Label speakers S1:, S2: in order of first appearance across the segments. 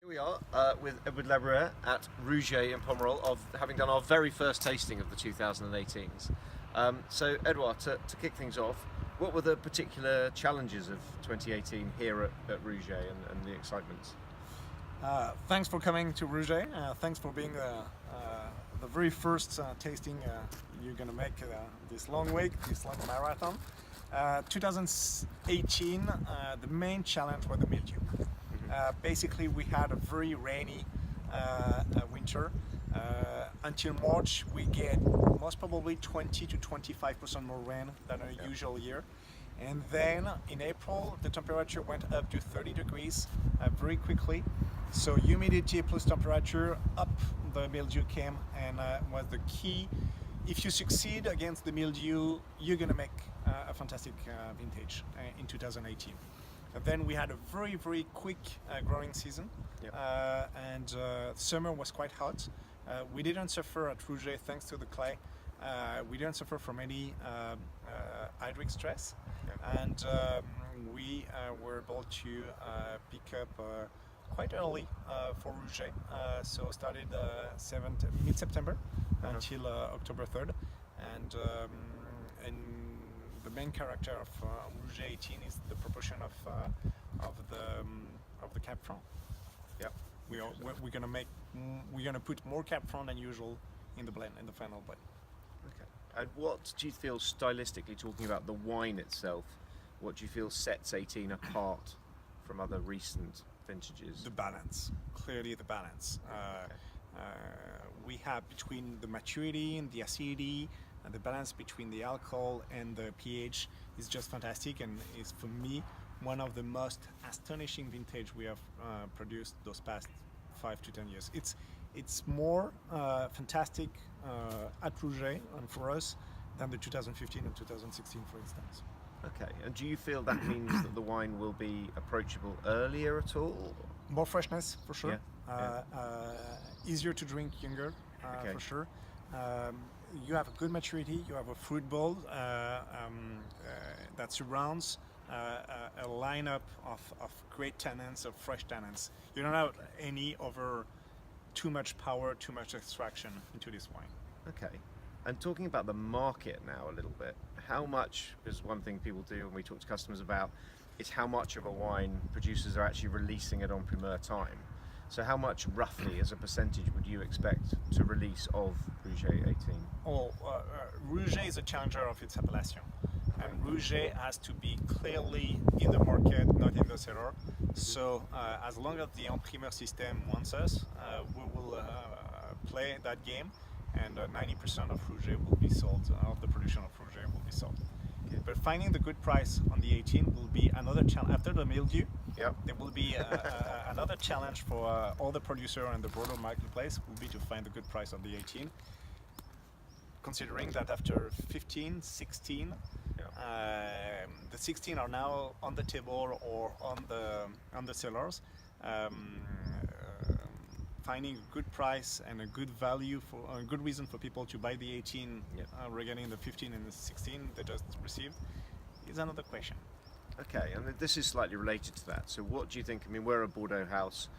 S1: We are with Edouard Labruyère at Rouget in Pomerol, of having done our very first tasting of the 2018s. So Edouard, to kick things off, what were the particular challenges of 2018 here at Rouget and the excitements?
S2: Thanks for coming to Rouget. Thanks for being the very first tasting you're going to make this long week, this long marathon. 2018, the main challenge was the mildew. Basically, we had a very rainy winter. Until March, we get most probably 20 to 25% more rain than a usual year. And then in April, the temperature went up to 30 degrees very quickly. So humidity plus temperature up, the mildew came, and was the key. If you succeed against the mildew, you're going to make a fantastic vintage in 2018. And then we had a very, very quick growing season, and summer was quite hot. We didn't suffer at Rouget thanks to the clay. We didn't suffer from any hydric stress, and we were able to pick up quite early for Rouget. So started mid-September until October 3rd, and the main character of Rouget 18 is the proportion of the Cab Franc. Yeah, we're gonna put more Cab Franc than usual in the blend, in the final blend.
S1: Okay. And what do you feel stylistically, talking about the wine itself, what do you feel sets 18 apart from other recent vintages?
S2: The balance, clearly the balance. We have between the maturity and the acidity, and the balance between the alcohol and the pH is just fantastic, and is for me one of the most astonishing vintage we have produced those past 5 to 10 years. It's more fantastic at Rouget and for us than the 2015 and 2016, for instance.
S1: Okay, and do you feel that means that the wine will be approachable earlier at all?
S2: More freshness, for sure.
S1: Yeah.
S2: Easier to drink younger, for sure. You have a good maturity, you have a fruit bowl that surrounds a lineup of great tannins, of fresh tannins. You don't have any over too much power, too much extraction into this wine.
S1: Okay. And talking about the market now a little bit, how much is one thing people do when we talk to customers about is how much of a wine producers are actually releasing it on Primeur time. So how much roughly as a percentage would you expect to release of Rouget 18?
S2: Rouget is a challenger of its appellation, and Rouget has to be clearly in the market, not in the cellar. So as long as the Primeur system wants us, we will play that game, and 90% of Rouget will be sold, of the production of Rouget will be sold. But finding the good price on the 18 will be another challenge. After the mildew, there will be another challenge for all the producer and the Bordeaux marketplace will be to find the good price on the 18. Considering that after 15, 16, the 16 are now on the table or on the cellars. Finding a good price and a good value for a good reason for people to buy the 18 regarding the 15 and the 16 they just received is another question.
S1: Okay, and this is slightly related to that. So what do you think, I mean, we're a Bordeaux house,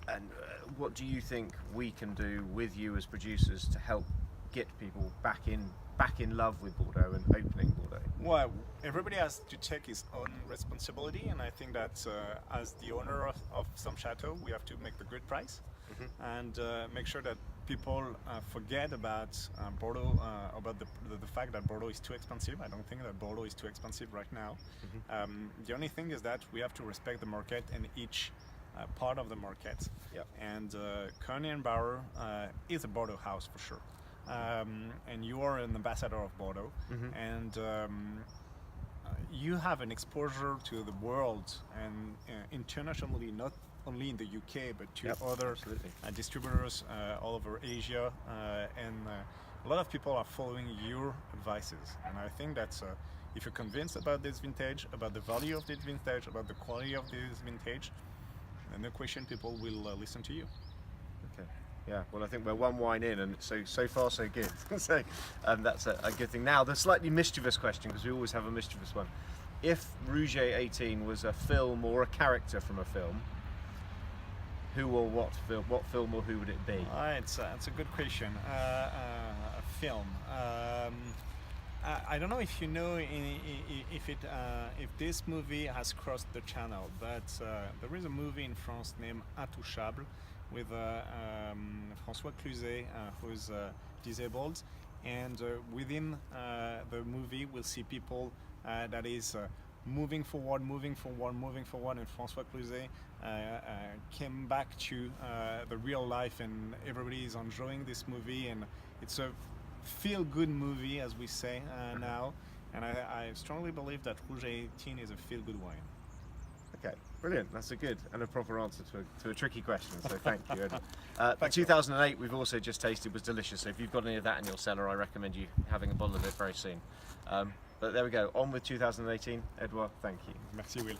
S1: and what do you think we can do with you as producers to help get people back in love with Bordeaux and opening Bordeaux?
S2: Well, everybody has to take his own responsibility, and I think that as the owner of some chateau, we have to make the good price. And make sure that people forget about Bordeaux, about the fact that Bordeaux is too expensive. I don't think that Bordeaux is too expensive right now. The only thing is that we have to respect the market and each part of the market. And Corney and Barrow is a Bordeaux house for sure. And you are an ambassador of Bordeaux, and you have an exposure to the world and internationally, not only in the UK, but to other distributors all over Asia, and a lot of people are following your advices. And I think that if you're convinced about this vintage, about the value of this vintage, about the quality of this vintage, then no question people will listen to you.
S1: Okay. Yeah, well, I think we're one wine in, and so far so good. So that's a good thing. Now, the slightly mischievous question, because we always have a mischievous one. If Rouget 18 was a film or a character from a film, who or what film or who would it be?
S2: It's a good question. A film. I don't know if you know if this movie has crossed the channel, but there is a movie in France named Intouchable with François Cluzet, who's disabled, and within the movie we'll see people that is moving forward, and François Cluzet came back to the real life, and everybody is enjoying this movie, and it's a feel-good movie, as we say now, and I strongly believe that Rouget 18 is a feel-good wine.
S1: Okay, brilliant. That's a good and a proper answer to a tricky question, so thank you, Edouard. The 2008 we've also just tasted was delicious, so if you've got any of that in your cellar, I recommend you having a bottle of it very soon. But there we go, on with 2018. Edouard, thank you.
S2: Merci, Will.